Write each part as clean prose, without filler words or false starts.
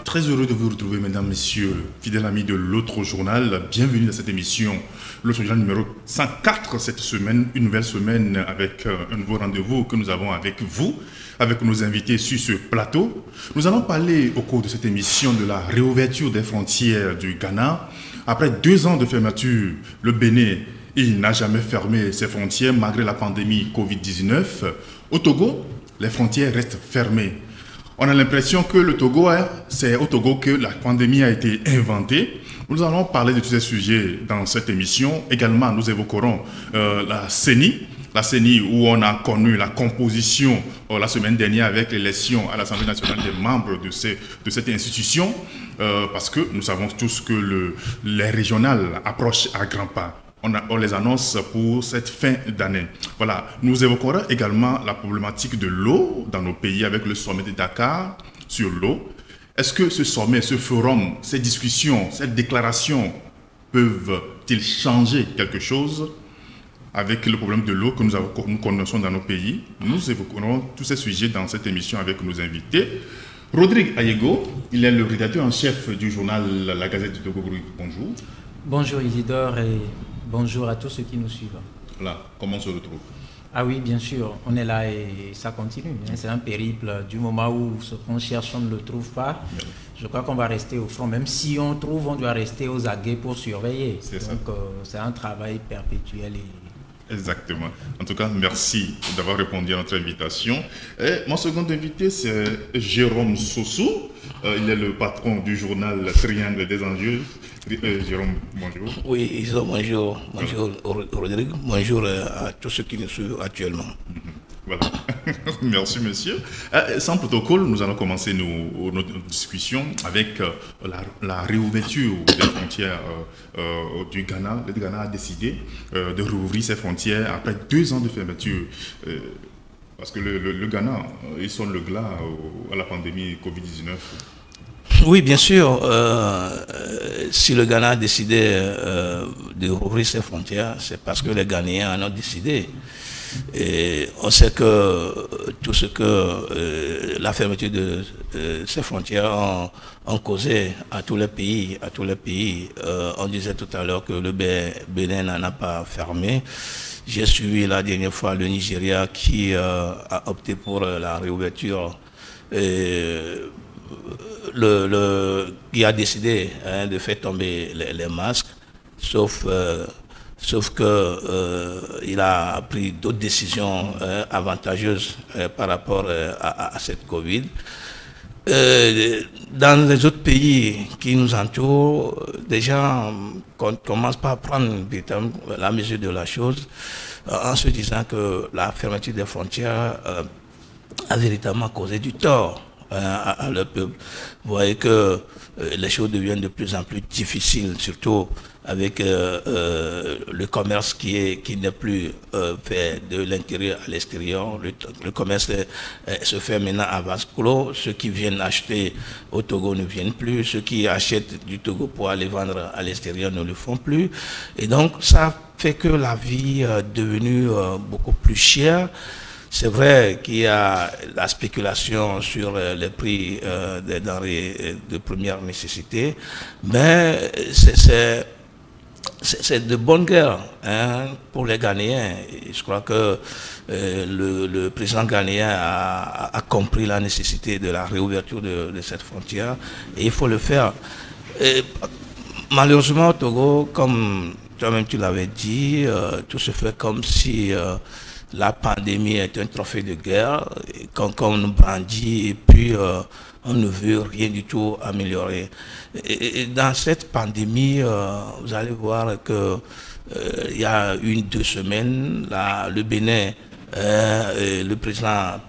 Très heureux de vous retrouver, mesdames, messieurs, fidèles amis de l'autre journal. Bienvenue dans cette émission, l'autre journal numéro 104 cette semaine, une nouvelle semaine avec un nouveau rendez-vous que nous avons avec vous, avec nos invités sur ce plateau. Nous allons parler au cours de cette émission de la réouverture des frontières du Ghana. Après 2 ans de fermeture, le Bénin, il n'a jamais fermé ses frontières malgré la pandémie Covid-19. Au Togo, les frontières restent fermées. On a l'impression que le Togo, c'est au Togo que la pandémie a été inventée. Nous allons parler de tous ces sujets dans cette émission. Également, nous évoquerons la CENI où on a connu la composition la semaine dernière avec l'élection à l'Assemblée nationale des membres de cette institution, parce que nous savons tous que les régionales approchent à grands pas. On les annonce pour cette fin d'année. Voilà. Nous évoquerons également la problématique de l'eau dans nos pays avec le sommet de Dakar sur l'eau. Est-ce que ce sommet, ce forum, ces discussions, cette déclaration peuvent-ils changer quelque chose avec le problème de l'eau que nous connaissons dans nos pays? Nous évoquerons tous ces sujets dans cette émission avec nos invités. Rodrigue Ayego, il est le rédacteur en chef du journal La Gazette du Togo. Bonjour. Bonjour Isidore et bonjour à tous ceux qui nous suivent. Là, comment on se retrouve? Ah oui, bien sûr, on est là et ça continue. C'est un périple du moment où ce qu'on cherche, on ne le trouve pas. Je crois qu'on va rester au front. Même si on trouve, on doit rester aux aguets pour surveiller. Donc, c'est un travail perpétuel. Exactement. En tout cas, merci d'avoir répondu à notre invitation. Et mon second invité, c'est Jérôme Sossou. Il est le patron du journal Triangle des enjeux. Jérôme, bonjour. Oui, bonjour. Bonjour Rodrigue. Bonjour à tous ceux qui nous suivent actuellement. Voilà. Merci, monsieur. Sans protocole, nous allons commencer notre discussion avec la réouverture des frontières du Ghana. Le Ghana a décidé de rouvrir ses frontières après 2 ans de fermeture. Parce que le Ghana, il sonne le glas à la pandémie Covid-19. Oui, bien sûr. Si le Ghana a décidé de rouvrir ses frontières, c'est parce que les Ghanéens en ont décidé. Et on sait que tout ce que la fermeture de ces frontières ont causé à tous les pays, on disait tout à l'heure que le Bénin n'en a pas fermé. J'ai suivi la dernière fois le Nigeria qui a opté pour la réouverture. Qui a décidé de faire tomber les masques, sauf qu'il a pris d'autres décisions avantageuses par rapport à cette Covid. Dans les autres pays qui nous entourent, déjà, on commence par prendre la mesure de la chose en se disant que la fermeture des frontières a véritablement causé du tort à leur peuple. Vous voyez que les choses deviennent de plus en plus difficiles, surtout avec le commerce qui n'est plus fait de l'intérieur à l'extérieur. Le commerce se fait maintenant à vase clos. Ceux qui viennent acheter au Togo ne viennent plus. Ceux qui achètent du Togo pour aller vendre à l'extérieur ne le font plus. Et donc ça fait que la vie est devenue beaucoup plus chère. C'est vrai qu'il y a la spéculation sur les prix des denrées de première nécessité, mais c'est de bonne guerre pour les Ghanéens. Je crois que le président ghanéen a compris la nécessité de la réouverture de cette frontière et il faut le faire. Et malheureusement, au Togo, comme toi-même tu l'avais dit, tout se fait comme si la pandémie est un trophée de guerre, qu'on nous brandit, et puis on ne veut rien du tout améliorer. Et dans cette pandémie, vous allez voir que il y a 2 semaines, le Bénin, le président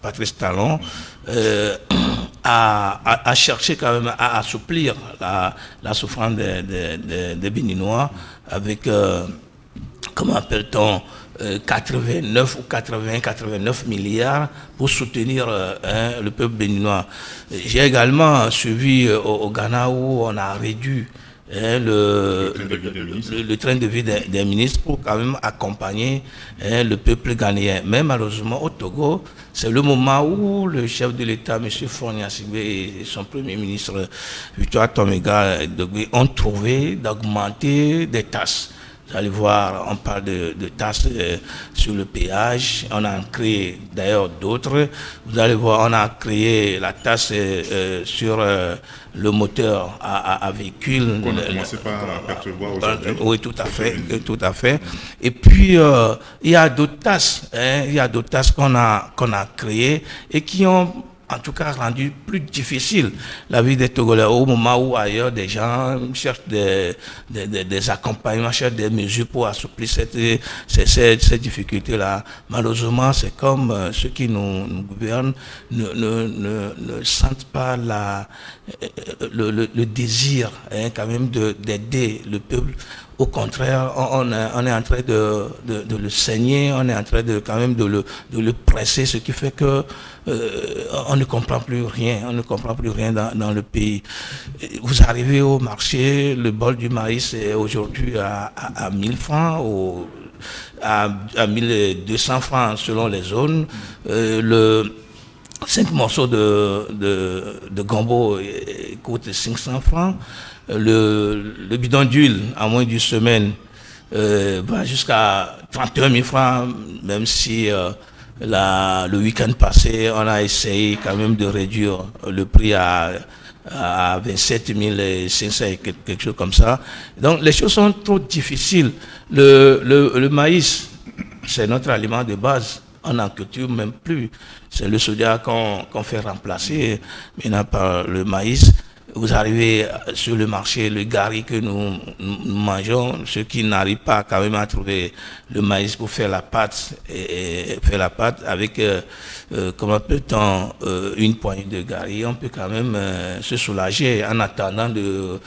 Patrice Talon a cherché quand même à assouplir la souffrance des Béninois avec, comment appelle-t-on, 89 ou 89 milliards pour soutenir le peuple béninois. J'ai également suivi au Ghana où on a réduit le train de vie des ministres pour quand même accompagner le peuple ghanéen. Mais malheureusement au Togo, c'est le moment où le chef de l'État, M. Faure Gnassingbé, et son premier ministre Victoire Tomiga ont trouvé d'augmenter des taxes. Vous allez voir, on parle de taxes sur le péage, on a créé d'ailleurs d'autres. Vous allez voir, on a créé la taxe sur le moteur à véhicule. On a commencé par apercevoir aujourd'hui. Oui, tout à fait. Et puis, il y a d'autres taxes, qu'on a créées et qui ont en tout cas rendu plus difficile la vie des Togolais au moment où ailleurs des gens cherchent des accompagnements, cherchent des mesures pour assouplir ces difficultés-là. Malheureusement, c'est comme ceux qui nous gouvernent ne sentent pas le désir quand même d'aider le peuple. Au contraire, on est en train de le saigner, on est en train de quand même de le presser, ce qui fait que on ne comprend plus rien, dans le pays. Vous arrivez au marché, le bol du maïs est aujourd'hui à 1000 francs, à 1200 francs selon les zones. 5 morceaux de gombo coûtent 500 francs. Le bidon d'huile, en moins d'une semaine, va jusqu'à 31 000 francs, même si le week-end passé, on a essayé quand même de réduire le prix à 27 500 et quelque chose comme ça. Donc les choses sont trop difficiles. Le maïs, c'est notre aliment de base. On n'en culture même plus. C'est le soja qu'on fait remplacer maintenant par le maïs. Vous arrivez sur le marché, le gari que nous mangeons, ceux qui n'arrivent pas quand même à trouver le maïs pour faire la pâte, et faire la pâte avec, comment peut-on, une poignée de gari, on peut quand même se soulager en attendant de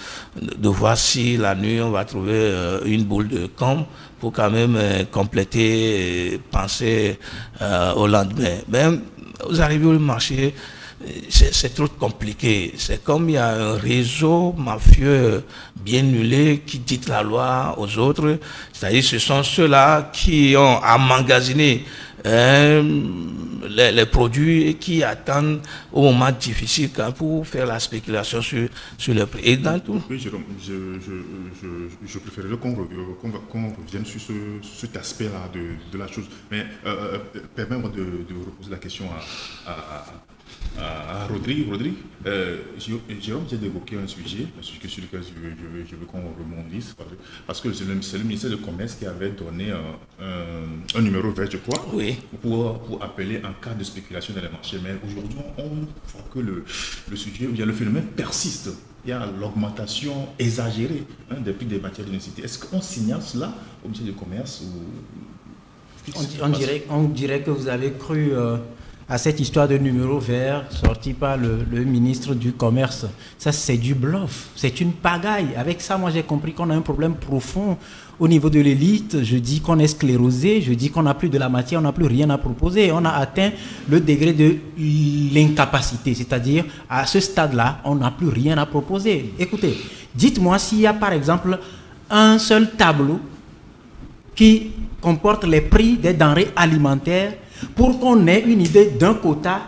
voir si la nuit on va trouver une boule de combe pour quand même compléter et penser au lendemain. Ben, vous arrivez au marché, c'est trop compliqué. C'est comme il y a un réseau mafieux bien nulé qui dit la loi aux autres. C'est-à-dire ce sont ceux-là qui ont emmagasiné les produits et qui attendent au moment difficile pour faire la spéculation sur le prix. Et dans tout. Oui, Jérôme, je préférerais qu'on revienne sur cet aspect-là de la chose. Mais permets-moi de reposer la question à Rodrigue. Jérôme vient d'évoquer un sujet sur lequel je veux qu'on rebondisse, parce que c'est le ministère du Commerce qui avait donné un numéro vert, je crois, oui, pour appeler en cas de spéculation dans les marchés. Mais aujourd'hui, on voit que le sujet, le phénomène persiste. Il y a l'augmentation exagérée des prix des matières de nécessité. Est-ce qu'on signale cela au ministère du Commerce on dirait que vous avez cru à cette histoire de numéro vert sorti par le ministre du Commerce. Ça, c'est du bluff. C'est une pagaille. Avec ça, moi, j'ai compris qu'on a un problème profond au niveau de l'élite. Je dis qu'on est sclérosé. Je dis qu'on n'a plus de la matière, on n'a plus rien à proposer. On a atteint le degré de l'incapacité. C'est-à-dire, à ce stade-là, on n'a plus rien à proposer. Écoutez, dites-moi s'il y a, par exemple, un seul tableau qui comporte les prix des denrées alimentaires pour qu'on ait une idée d'un quota,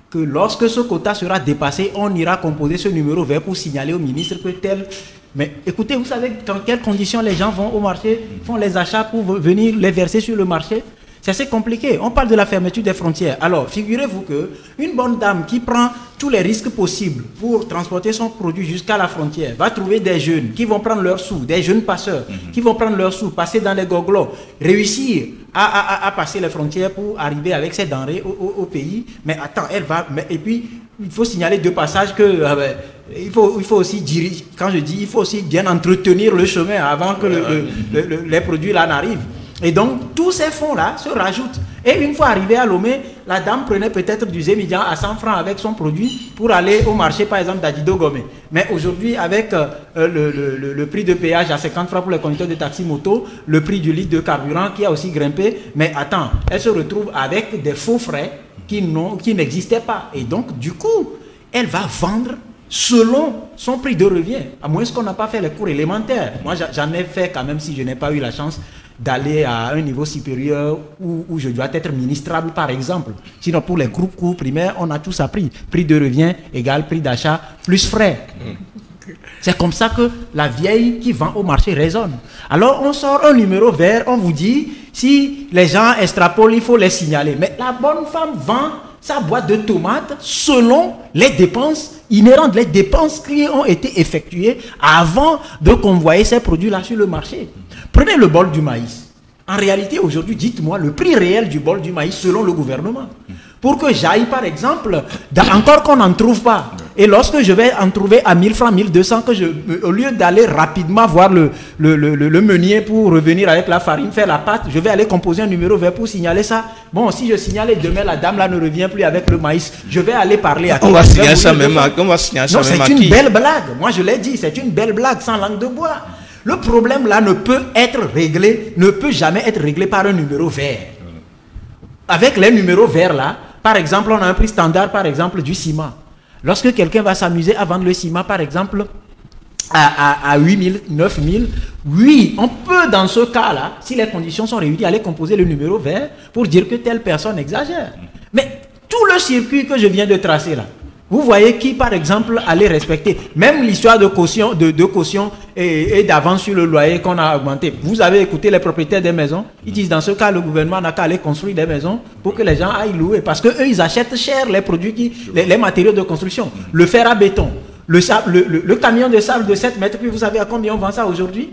que lorsque ce quota sera dépassé, on ira composer ce numéro vert pour signaler au ministre que tel... Mais écoutez, vous savez dans quelles conditions les gens vont au marché, font les achats pour venir les verser sur le marché? C'est assez compliqué. On parle de la fermeture des frontières. Alors, figurez-vous qu'une bonne dame qui prend tous les risques possibles pour transporter son produit jusqu'à la frontière va trouver des jeunes qui vont prendre leurs sous, des jeunes passeurs qui vont prendre leurs sous, passer dans les goglots, réussir à passer les frontières pour arriver avec ses denrées au pays. Mais attends, elle va... et puis, il faut signaler de passage que... il faut aussi dire, quand je dis, il faut aussi bien entretenir le chemin avant que les produits là n'arrivent. Et donc, tous ces fonds-là se rajoutent. Et une fois arrivé à Lomé, la dame prenait peut-être du Zémidian à 100 francs avec son produit pour aller au marché, par exemple, d'Adido Gomé. Mais aujourd'hui, avec le prix de péage à 50 francs pour les conducteurs de taxi moto, le prix du litre de carburant qui a aussi grimpé, mais attends, elle se retrouve avec des faux frais qui n'existaient pas. Et donc, du coup, elle va vendre selon son prix de revient, à moins qu'on n'a pas fait les cours élémentaires. Moi, j'en ai fait quand même si je n'ai pas eu la chance d'aller à un niveau supérieur où je dois être ministrable, par exemple. Sinon, pour les groupes cours primaires, on a tous appris. Prix de revient égale prix d'achat plus frais. C'est comme ça que la vieille qui vend au marché raisonne. Alors, on sort un numéro vert, on vous dit, si les gens extrapolent, il faut les signaler. Mais la bonne femme vend sa boîte de tomates selon les dépenses inhérentes, les dépenses qui ont été effectuées avant de convoyer ces produits-là sur le marché. Prenez le bol du maïs. En réalité, aujourd'hui, dites-moi le prix réel du bol du maïs selon le gouvernement. Pour que j'aille, par exemple, encore qu'on n'en trouve pas. Et lorsque je vais en trouver à 1000 francs, 1200, au lieu d'aller rapidement voir le meunier pour revenir avec la farine, faire la pâte, je vais aller composer un numéro vert pour signaler ça. Bon, si je signale et demain la dame là ne revient plus avec le maïs, je vais aller parler à... On va signaler ça même à qui? Non, c'est une belle blague. Moi, je l'ai dit, c'est une belle blague sans langue de bois. Le problème là ne peut être réglé, ne peut jamais être réglé par un numéro vert. Avec les numéros verts là, par exemple, on a un prix standard, par exemple, du ciment. Lorsque quelqu'un va s'amuser à vendre le ciment, par exemple, à 8 000, 9 000, oui, on peut, dans ce cas-là, si les conditions sont réunies, aller composer le numéro vert pour dire que telle personne exagère. Mais tout le circuit que je viens de tracer là, vous voyez qui, par exemple, allait respecter. Même l'histoire de caution, et d'avance sur le loyer qu'on a augmenté. Vous avez écouté les propriétaires des maisons. Ils disent dans ce cas, le gouvernement n'a qu'à aller construire des maisons pour que les gens aillent louer. Parce qu'eux, ils achètent cher les produits, les matériaux de construction. Le fer à béton, le camion de sable de 7 mètres, puis vous savez à combien on vend ça aujourd'hui?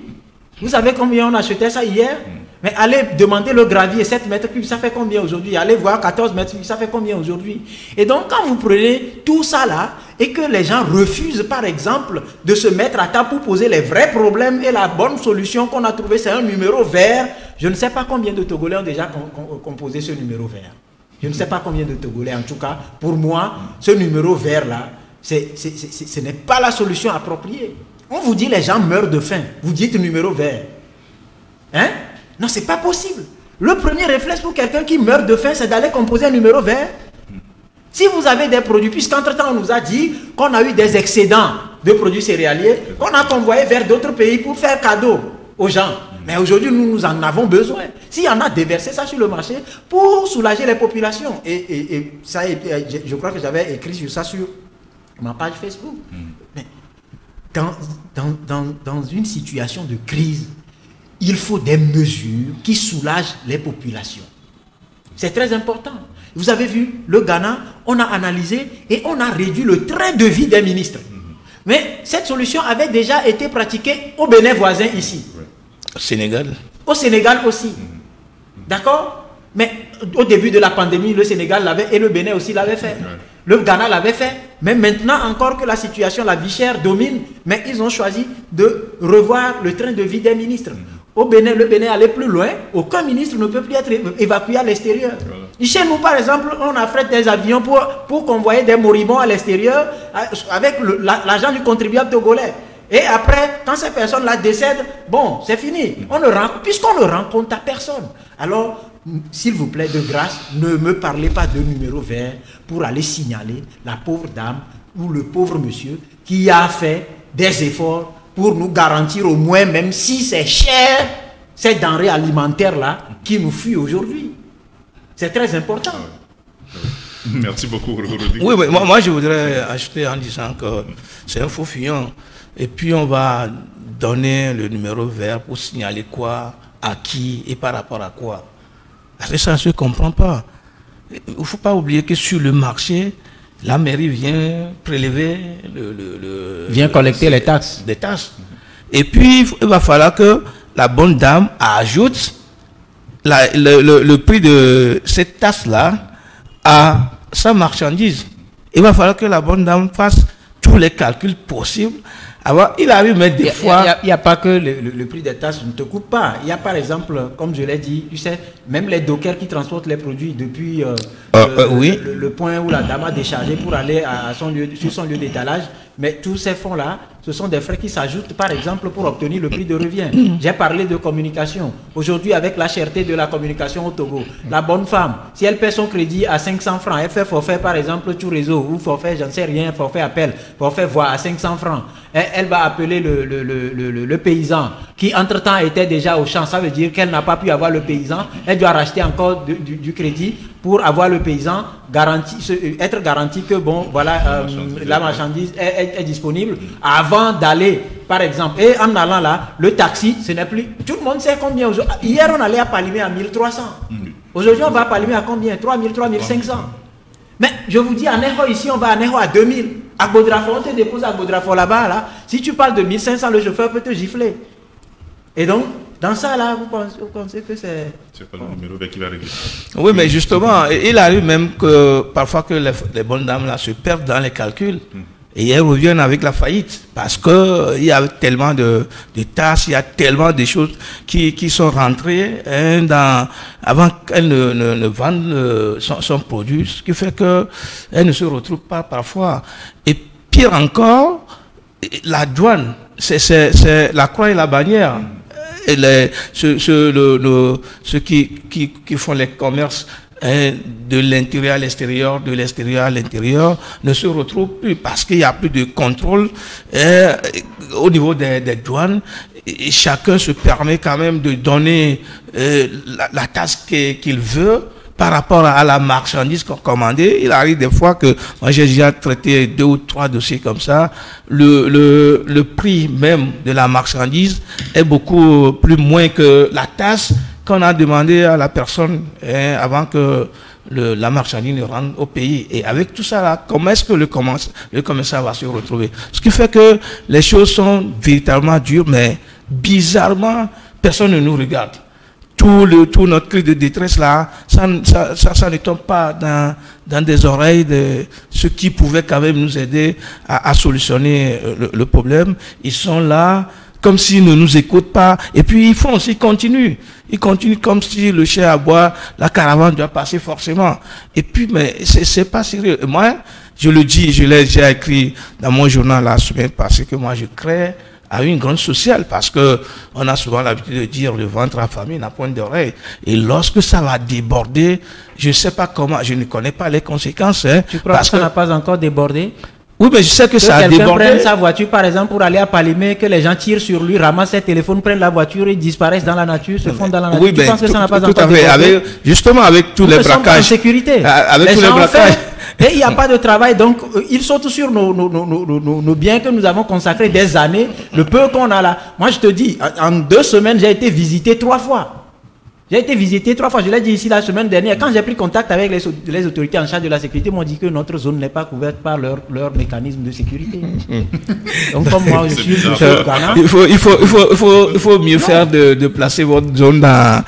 Vous savez combien on achetait ça hier? Mais allez demander le gravier 7 mètres cubes, ça fait combien aujourd'hui? Allez voir 14 mètres cubes, ça fait combien aujourd'hui? Et donc, quand vous prenez tout ça là, et que les gens refusent, par exemple, de se mettre à table pour poser les vrais problèmes, et la bonne solution qu'on a trouvée, c'est un numéro vert. Je ne sais pas combien de Togolais ont déjà composé ce numéro vert. Je ne sais pas combien de Togolais, en tout cas, pour moi, ce numéro vert là, ce n'est pas la solution appropriée. On vous dit les gens meurent de faim, vous dites numéro vert. Hein? Non, c'est pas possible. Le premier réflexe pour quelqu'un qui meurt de faim, c'est d'aller composer un numéro vert. Si vous avez des produits, puisqu'entre-temps on nous a dit qu'on a eu des excédents de produits céréaliers, qu'on a convoyé vers d'autres pays pour faire cadeau aux gens. Mais aujourd'hui, nous en avons besoin. S'il y en a, déverser ça sur le marché pour soulager les populations. Et ça, je crois que j'avais écrit sur ça sur ma page Facebook. Mais dans une situation de crise, il faut des mesures qui soulagent les populations. C'est très important. Vous avez vu, le Ghana, on a analysé et on a réduit le train de vie des ministres. Mais cette solution avait déjà été pratiquée au Bénin voisin ici. Au Sénégal. Au Sénégal aussi. D'accord? Mais au début de la pandémie, le Sénégal l'avait et le Bénin aussi l'avait fait. Le Ghana l'avait fait. Mais maintenant encore que la situation, la vie chère domine, mais ils ont choisi de revoir le train de vie des ministres. Au Bénin, le Bénin allait plus loin. Aucun ministre ne peut plus être évacué à l'extérieur. Chez nous, par exemple, on affrète des avions pour convoyer des moribonds à l'extérieur avec l'argent du contribuable togolais. Et après, quand ces personnes-là décèdent, bon, c'est fini. Puisqu'on ne rend compte à personne. Alors, s'il vous plaît, de grâce, ne me parlez pas de numéro vert pour aller signaler la pauvre dame ou le pauvre monsieur qui a fait des efforts pour nous garantir au moins, même si c'est cher, ces denrées alimentaires-là qui nous fuient aujourd'hui. C'est très important. Merci beaucoup. Oui, moi je voudrais ajouter en disant que c'est un faux fillon. Et puis on va donner le numéro vert pour signaler quoi, à qui et par rapport à quoi. Parce que ça ne se comprend pas. Il ne faut pas oublier que sur le marché, la mairie vient prélever vient collecter les taxes. Des taxes. Et puis, il va falloir que la bonne dame ajoute le prix de cette taxe-là à sa marchandise. Il va falloir que la bonne dame fasse tous les calculs possibles. Alors, il arrive même des fois... Il n'y a pas que le prix des tasses ne te coupe pas. Il y a par exemple, comme je l'ai dit, tu sais, même les dockers qui transportent les produits depuis oui. le point où la dame a déchargé pour aller sur son lieu d'étalage. Mais tous ces fonds-là, ce sont des frais qui s'ajoutent, par exemple, pour obtenir le prix de revient. J'ai parlé de communication. Aujourd'hui, avec la cherté de la communication au Togo, la bonne femme, si elle paie son crédit à 500 francs, elle fait forfait, par exemple, tout réseau, ou forfait, j'en sais rien, forfait appel, forfait voix à 500 francs. Elle va appeler le paysan qui, entre-temps, était déjà au champ. Ça veut dire qu'elle n'a pas pu avoir le paysan. Elle doit racheter encore du crédit pour avoir le paysan, être garanti que, bon, voilà, la marchandise est disponible avant d'aller, par exemple. Et en allant là, le taxi, ce n'est plus... Tout le monde sait combien aujourd'hui. Hier, on allait à Palimé à 1300. Aujourd'hui, on va à Palimé à combien? 3000, 3500. Mais je vous dis, à Neho, ici, on va à Neho à 2000. À Godrafo, on te dépose à Godrafo là-bas. Là. Si tu parles de 1500, le chauffeur peut te gifler. Et donc, dans ça, là, vous pensez que c'est... C'est pas le numéro qui va régler. Oui, mais justement, il arrive même que parfois que les bonnes dames là se perdent dans les calculs. Et elles reviennent avec la faillite. Parce qu'il y a tellement de tâches, il y a tellement de choses qui sont rentrées avant qu'elles ne vendent son produit. Ce qui fait qu'elles ne se retrouvent pas parfois. Et pire encore, la douane, c'est la croix et la bannière. Et ceux qui font les commerces de l'intérieur à l'extérieur, de l'extérieur à l'intérieur, ne se retrouvent plus parce qu'il n'y a plus de contrôle au niveau des douanes. Et chacun se permet quand même de donner la tasse qu'il veut par rapport à la marchandise qu'on commandait. Il arrive des fois que, moi j'ai déjà traité 2 ou 3 dossiers comme ça, le prix même de la marchandise est beaucoup plus moins que la tasse qu'on a demandé à la personne avant que la marchandise ne rentre au pays. Et avec tout ça là, comment est-ce que le commerçant va se retrouver? Ce qui fait que les choses sont véritablement dures, mais bizarrement, personne ne nous regarde. Tout notre cri de détresse là, ça ne tombe pas dans des oreilles de ceux qui pouvaient quand même nous aider à solutionner le problème. Ils sont là comme s'ils ne nous écoutent pas. Et puis ils continuent comme si le chien à boire, la caravane doit passer forcément. Et puis, mais c'est pas sérieux. Moi, je le dis, je l'ai déjà écrit dans mon journal la semaine passée, que moi je crée à une grande sociale, parce que on a souvent l'habitude de dire le ventre affamé n'a point d'oreille. Et lorsque ça va déborder, je ne sais pas comment, je ne connais pas les conséquences. Tu crois que ça n'a pas encore débordé? Oui, mais je sais que ça a débordé. Quelqu'un prenne sa voiture, par exemple, pour aller à Palimé, que les gens tirent sur lui, ramassent ses téléphones, prennent la voiture et disparaissent dans la nature, se fondent dans la nature. Oui, tu penses que ça n'a pas encore débordé? Justement, avec tous les braquages. En sécurité. Avec tous les braquages. Et il n'y a pas de travail, donc ils sautent sur nos biens que nous avons consacrés des années, le peu qu'on a là. Moi, je te dis, en 2 semaines, j'ai été visité 3 fois. J'ai été visité 3 fois, je l'ai dit ici la semaine dernière. Quand j'ai pris contact avec les autorités en charge de la sécurité, ils m'ont dit que notre zone n'est pas couverte par leur mécanisme de sécurité. Donc comme moi, je suis au Ghana. Il faut mieux faire de placer votre zone à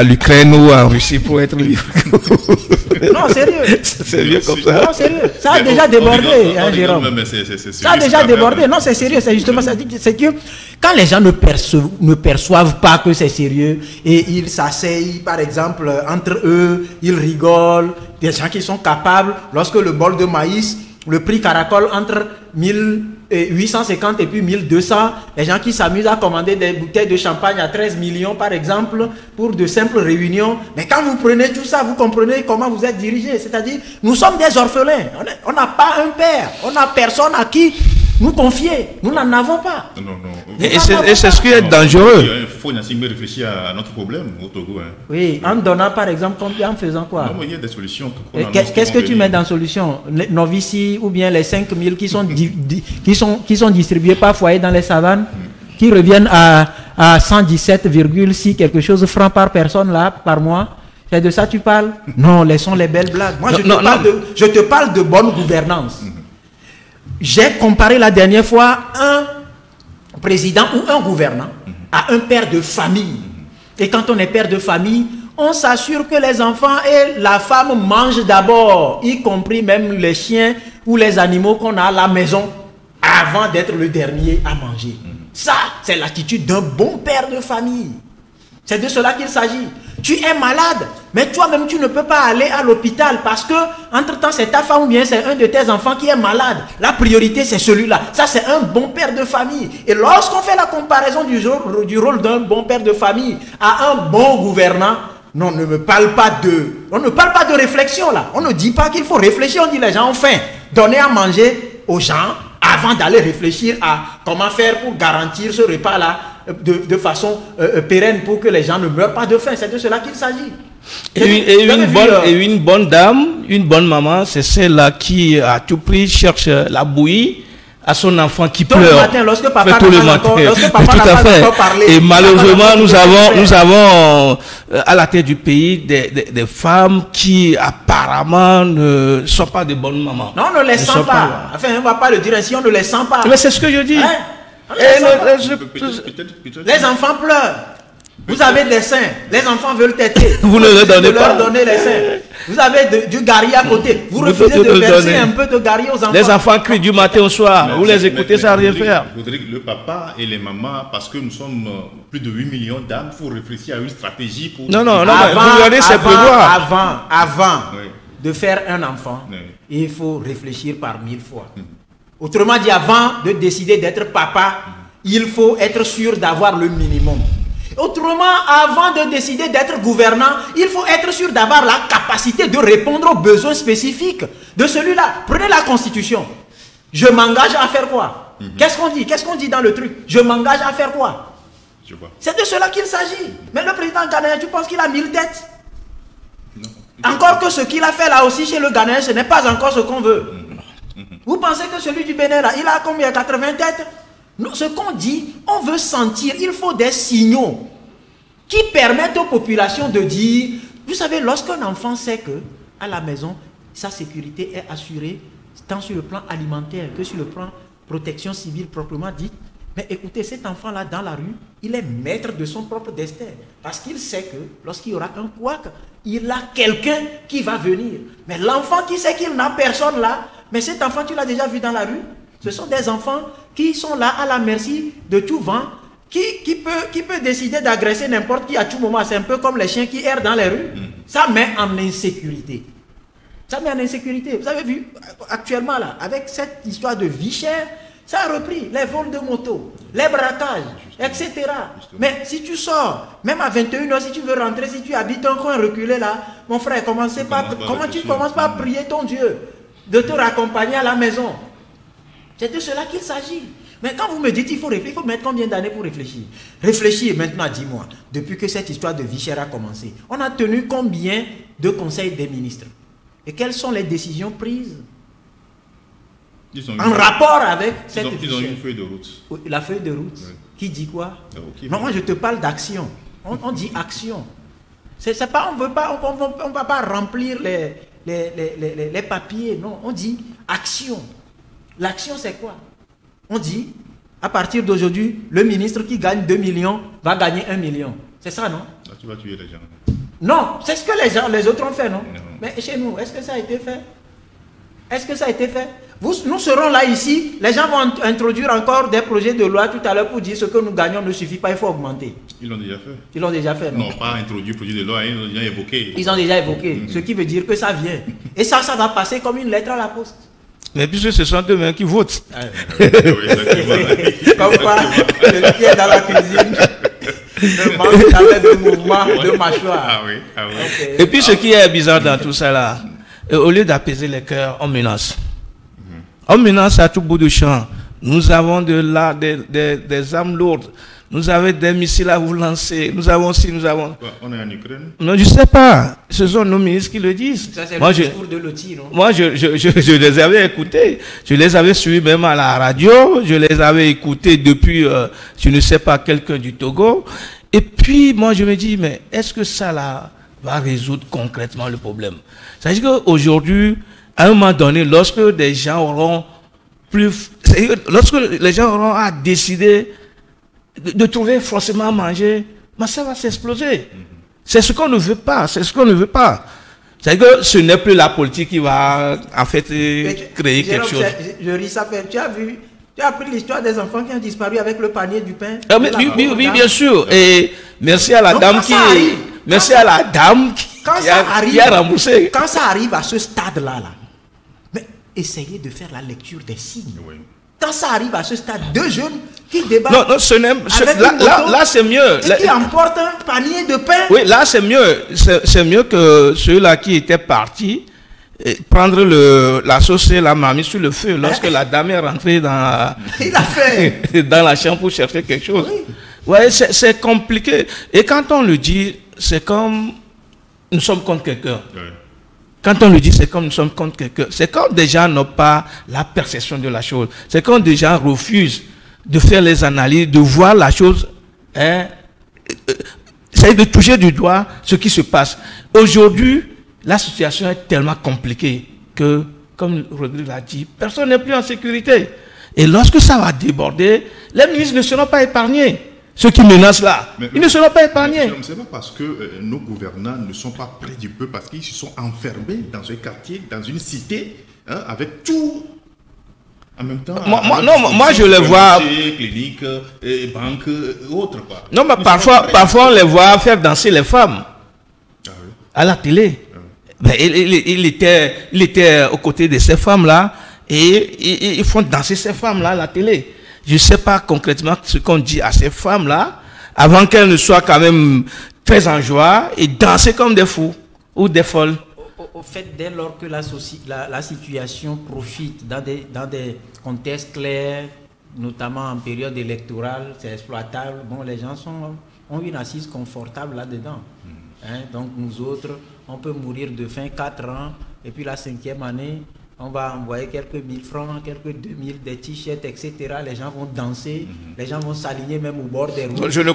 l'Ukraine ou en Russie pour être libre. Non, sérieux. C'est mieux comme ça. Non, sérieux. Ça a déjà débordé, hein, Jérôme. Ça a déjà débordé. Non, c'est sérieux. C'est justement ça. C'est que quand les gens ne perçoivent pas que c'est sérieux et ils s'asseyent, par exemple, entre eux, ils rigolent, des gens qui sont capables, lorsque le bol de maïs, le prix caracole entre 1850 et puis 1200, les gens qui s'amusent à commander des bouteilles de champagne à 13 millions, par exemple, pour de simples réunions. Mais quand vous prenez tout ça, vous comprenez comment vous êtes dirigé. C'est-à-dire, nous sommes des orphelins. On n'a pas un père. On n'a personne à qui nous confier. Nous n'en avons pas. Non. Et c'est ce qui est dangereux. Il faut réfléchir à notre problème au Togo. Hein. Oui, en donnant par exemple, en faisant quoi? Non, il y a des solutions. Qu'est-ce que tu mets dans solution? Les novices ou bien les 5000 qui sont distribués par foyer dans les savanes, qui reviennent à 117,6 quelque chose francs par personne là, par mois. C'est de ça que tu parles? Non, laissons les belles blagues. Moi, je te parle de bonne gouvernance. J'ai comparé la dernière fois un président ou un gouvernant à un père de famille. Et quand on est père de famille, on s'assure que les enfants et la femme mangent d'abord, y compris même les chiens ou les animaux qu'on a à la maison, avant d'être le dernier à manger. Ça, c'est l'attitude d'un bon père de famille. C'est de cela qu'il s'agit. Tu es malade, mais toi-même, tu ne peux pas aller à l'hôpital parce que, entre-temps, c'est ta femme ou bien c'est un de tes enfants qui est malade. La priorité, c'est celui-là. Ça, c'est un bon père de famille. Et lorsqu'on fait la comparaison du rôle d'un bon père de famille à un bon gouvernant, non, on ne me parle pas on ne parle pas de réflexion, là. On ne dit pas qu'il faut réfléchir. On dit les gens ont faim. Donner à manger aux gens avant d'aller réfléchir à comment faire pour garantir ce repas-là de façon pérenne pour que les gens ne meurent pas de faim. C'est de cela qu'il s'agit. Et une bonne dame, une bonne maman, c'est celle-là qui à tout prix cherche la bouillie à son enfant qui pleure. Le matin, lorsque papa n'a pas encore parlé. Et malheureusement, nous avons à la tête du pays des femmes qui apparemment ne sont pas de bonnes mamans. Non, on ne les sent pas. Enfin, on ne va pas le dire ainsi, on ne les sent pas. Mais c'est ce que je dis. Les enfants pleurent. Vous avez des seins, les enfants veulent téter. Vous ne leur donnez pas. Donner les seins. Vous avez du gari à côté. Vous refusez de verser un peu de gari aux enfants. Les enfants crient du matin au soir. Vous les écoutez sans rien faire. Le papa et les mamans, parce que nous sommes plus de 8 millions d'âmes, il faut réfléchir à une stratégie pour... Non, vous regardez ces pouvoirs. Avant de faire un enfant, il faut réfléchir par 1000 fois. Autrement dit, avant de décider d'être papa, il faut être sûr d'avoir le minimum. Autrement, avant de décider d'être gouvernant, il faut être sûr d'avoir la capacité de répondre aux besoins spécifiques de celui-là. Prenez la Constitution. Je m'engage à faire quoi? Qu'est-ce qu'on dit? Qu'est-ce qu'on dit dans le truc? Je m'engage à faire quoi? C'est de cela qu'il s'agit. Mais le président ghanéen, tu penses qu'il a 1000 têtes? Non. Encore que ce qu'il a fait là aussi chez le Ghanéen, ce n'est pas encore ce qu'on veut. Vous pensez que celui du Bénin là, il a combien? 80 têtes? Non, ce qu'on dit, on veut sentir, il faut des signaux qui permettent aux populations de dire, vous savez, lorsqu'un enfant sait que à la maison, sa sécurité est assurée, tant sur le plan alimentaire que sur le plan protection civile proprement dite, mais écoutez, cet enfant-là dans la rue, il est maître de son propre destin. Parce qu'il sait que lorsqu'il y aura un couac, il a quelqu'un qui va venir. Mais l'enfant qui sait qu'il n'a personne là, mais cet enfant, tu l'as déjà vu dans la rue? Ce sont des enfants qui sont là à la merci de tout vent, qui peut décider d'agresser n'importe qui à tout moment. C'est un peu comme les chiens qui errent dans les rues. Ça met en insécurité. Ça met en insécurité. Vous avez vu, actuellement là, avec cette histoire de vie chère, ça a repris les vols de moto, les braquages, etc. Mais si tu sors, même à 21h, si tu veux rentrer, si tu habites un coin reculé là, mon frère, comment tu commences pas à prier ton Dieu de te raccompagner à la maison? C'est de cela qu'il s'agit. Mais quand vous me dites qu'il faut réfléchir, il faut mettre combien d'années pour réfléchir? Réfléchir maintenant, dis-moi, depuis que cette histoire de vie chère a commencé, on a tenu combien de conseils des ministres? Et quelles sont les décisions prises en rapport avec cette vie chère? Ils ont une feuille de route. La feuille de route, oui. Qui dit quoi? Non, moi je te parle d'action. On dit action. C'est pas, on ne va pas remplir les papiers, non. On dit action. L'action, c'est quoi? On dit, à partir d'aujourd'hui, le ministre qui gagne 2 millions va gagner 1 million. C'est ça, non? Là, tu vas tuer les gens. Non, c'est ce que les autres ont fait, non? Mais chez nous, est-ce que ça a été fait? Est-ce que ça a été fait? Nous serons là ici, les gens vont introduire encore des projets de loi tout à l'heure pour dire ce que nous gagnons ne suffit pas, il faut augmenter. Ils l'ont déjà fait. Ils l'ont déjà fait, non? Non, pas introduit projet de loi, ils l'ont déjà évoqué. Ils ont déjà évoqué, ce qui veut dire que ça vient. Et ça va passer comme une lettre à la poste. Mais puisque ce sont eux-mêmes qui votent. Comme quoi, celui qui est dans la cuisine ne mange jamais de mouvement de mâchoire. Ah oui. Okay. Et puis ce qui est bizarre dans tout ça là, au lieu d'apaiser les cœurs, on menace. On menace à tout bout de champ. Nous avons des armes lourdes. Nous avons des missiles à vous lancer. Nous avons ci, nous avons... On est en Ukraine? Non, je ne sais pas. Ce sont nos ministres qui le disent. Ça, c'est le discours de l'OTI, non? Moi, je les avais écoutés. Je les avais suivis même à la radio. Je les avais écoutés depuis, je ne sais pas, quelqu'un du Togo. Et puis, moi, je me dis, mais est-ce que ça, là, va résoudre concrètement le problème. C'est-à-dire qu'aujourd'hui, à un moment donné, lorsque les gens auront à décider de trouver forcément à manger, mais ça va s'exploser. C'est ce qu'on ne veut pas, c'est ce qu'on ne veut pas. C'est-à-dire que ce n'est plus la politique qui va en fait créer quelque chose. Je ris ça fait. Tu as appris l'histoire des enfants qui ont disparu avec le panier du pain. Oui, bien sûr. Et merci à la dame qui a remboursé. Quand ça arrive à ce stade-là, mais essayez de faire la lecture des signes. Oui. Quand ça arrive à ce stade, deux jeunes qui débattent. Non, là c'est mieux. Et qui emportent un panier de pain. Oui, là c'est mieux. C'est mieux que ceux-là qui étaient partis prendre la sauce et la marmite sur le feu lorsque la dame est rentrée dans la chambre pour chercher quelque chose. Oui. Ouais, c'est compliqué. Et quand on le dit, c'est comme nous sommes contre quelqu'un. Oui. Quand on le dit, c'est comme nous sommes contre quelqu'un. C'est quand des gens n'ont pas la perception de la chose. C'est quand des gens refusent de faire les analyses, de voir la chose, c'est de toucher du doigt ce qui se passe. Aujourd'hui, la situation est tellement compliquée que, comme Rodrigue l'a dit, personne n'est plus en sécurité. Et lorsque ça va déborder, les ministres ne seront pas épargnés. Ceux qui menacent là, ils ne seront pas épargnés. Ce n'est pas parce que nos gouvernants ne sont pas près du peuple, parce qu'ils se sont enfermés dans un quartier, dans une cité, avec tout en même temps. Moi je les vois. Cliniques, banques, autres. Quoi. Non, mais parfois on les voit faire danser les femmes à la télé. Ben, il était aux côtés de ces femmes-là et ils font danser ces femmes-là à la télé. Je ne sais pas concrètement ce qu'on dit à ces femmes-là, avant qu'elles ne soient quand même très en joie et danser comme des fous ou des folles. Au fait, dès lors que la situation profite dans des contextes clairs, notamment en période électorale, c'est exploitable. Bon, les gens ont une assise confortable là-dedans. Donc nous autres, on peut mourir de faim 4 ans, et puis la 5e année, on va envoyer quelques 1000 francs, quelques 2000, des t-shirts, etc. Les gens vont danser, les gens vont s'aligner même au bord des routes. Je ne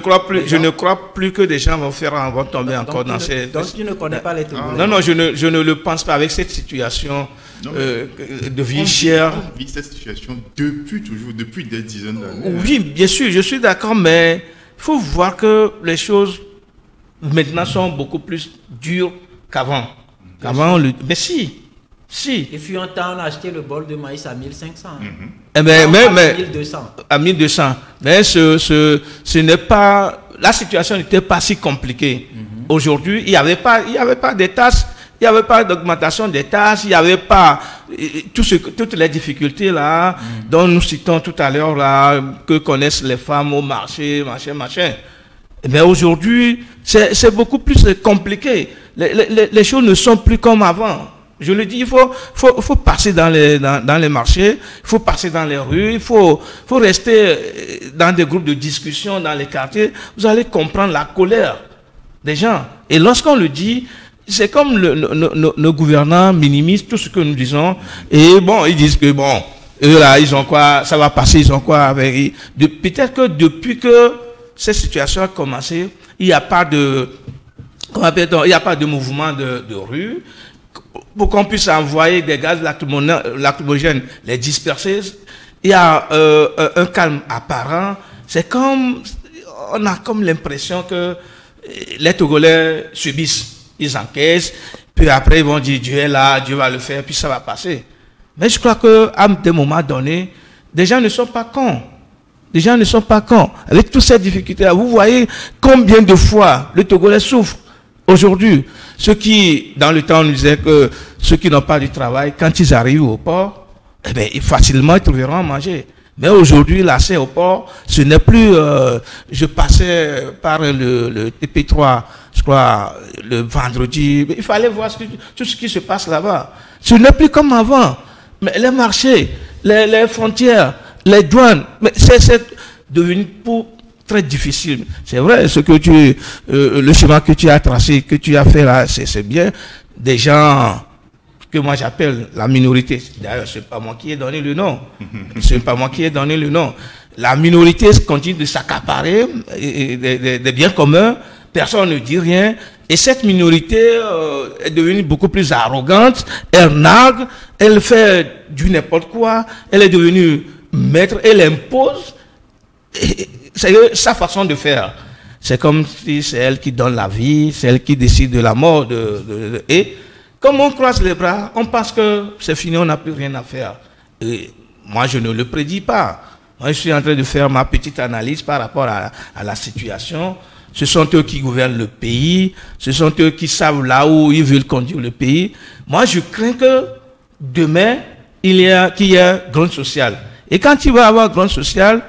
crois plus que des gens vont tomber encore dans ces... Donc tu ne connais pas les Togolais. Non, je ne le pense pas avec cette situation de vie chère. On vit cette situation depuis des dizaines d'années. Oui, bien sûr, je suis d'accord, mais il faut voir que les choses maintenant sont beaucoup plus dures qu'avant. Mais si. Et puis un temps, on a acheté le bol de maïs à 1500. Mais à 1200. À 1200. Mais ce n'est pas... La situation n'était pas si compliquée. Aujourd'hui, il n'y avait pas de taxes, il n'y avait pas d'augmentation des taxes, il n'y avait pas toutes les difficultés là, dont nous citons tout à l'heure là, que connaissent les femmes au marché, machin. Mais aujourd'hui, c'est beaucoup plus compliqué. Les choses ne sont plus comme avant. Je le dis, il faut passer dans les marchés, il faut passer dans les rues, il faut rester dans des groupes de discussion dans les quartiers. Vous allez comprendre la colère des gens. Et lorsqu'on le dit, c'est comme nos gouvernants minimisent tout ce que nous disons. Et bon, ils disent que bon, eux là, ils ont quoi, ça va passer, ils ont quoi avec. Peut-être que depuis que cette situation a commencé, il n'y a pas de mouvement de rue. Pour qu'on puisse envoyer des gaz lacrymogènes, les disperser, il y a un calme apparent. C'est comme, on a comme l'impression que les Togolais subissent, ils encaissent, puis après ils vont dire Dieu est là, Dieu va le faire, puis ça va passer. Mais je crois qu'à des moments donnés, des gens ne sont pas cons. Les gens ne sont pas cons. Avec toutes ces difficultés-là, vous voyez combien de fois le Togolais souffre. Aujourd'hui, ceux qui, dans le temps, on nous disait que ceux qui n'ont pas du travail, quand ils arrivent au port, eh bien, facilement, ils trouveront à manger. Mais aujourd'hui, l'accès au port, ce n'est plus... je passais par le TP3, je crois, le vendredi. Il fallait voir tout ce qui se passe là-bas. Ce n'est plus comme avant. Mais les marchés, les frontières, les douanes, mais c'est devenu très difficile. C'est vrai, le chemin que tu as tracé, que tu as fait là, c'est bien. Des gens que moi j'appelle la minorité. D'ailleurs, c'est pas moi qui ai donné le nom. C'est pas moi qui ai donné le nom. La minorité continue de s'accaparer des biens communs personne ne dit rien. Et cette minorité est devenue beaucoup plus arrogante, elle nargue, elle fait du n'importe quoi, elle est devenue maître, elle impose. C'est sa façon de faire. C'est comme si c'est elle qui donne la vie, c'est elle qui décide de la mort. Et comme on croise les bras, on pense que c'est fini, on n'a plus rien à faire. Et moi, je ne le prédis pas. Moi, je suis en train de faire ma petite analyse par rapport à la situation. Ce sont eux qui gouvernent le pays. Ce sont eux qui savent là où ils veulent conduire le pays. Moi, je crains que demain, qu'il y ait grogne sociale. Et quand il va y avoir grogne sociale,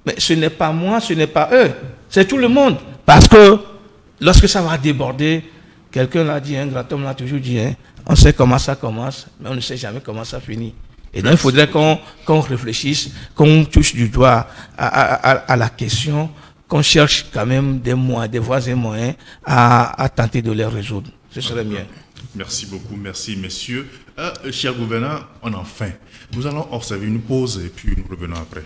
mais ce n'est pas moi, ce n'est pas eux. C'est tout le monde. Parce que lorsque ça va déborder, quelqu'un l'a dit, un grand homme l'a toujours dit, hein, on sait comment ça commence, mais on ne sait jamais comment ça finit. Et donc, il faudrait qu'on réfléchisse, qu'on touche du doigt à la question, qu'on cherche quand même des moyens, des voies et moyens à tenter de les résoudre. Ce serait mieux. Merci beaucoup, merci messieurs. Cher gouverneur, on a faim. Nous allons observer une pause et puis nous revenons après.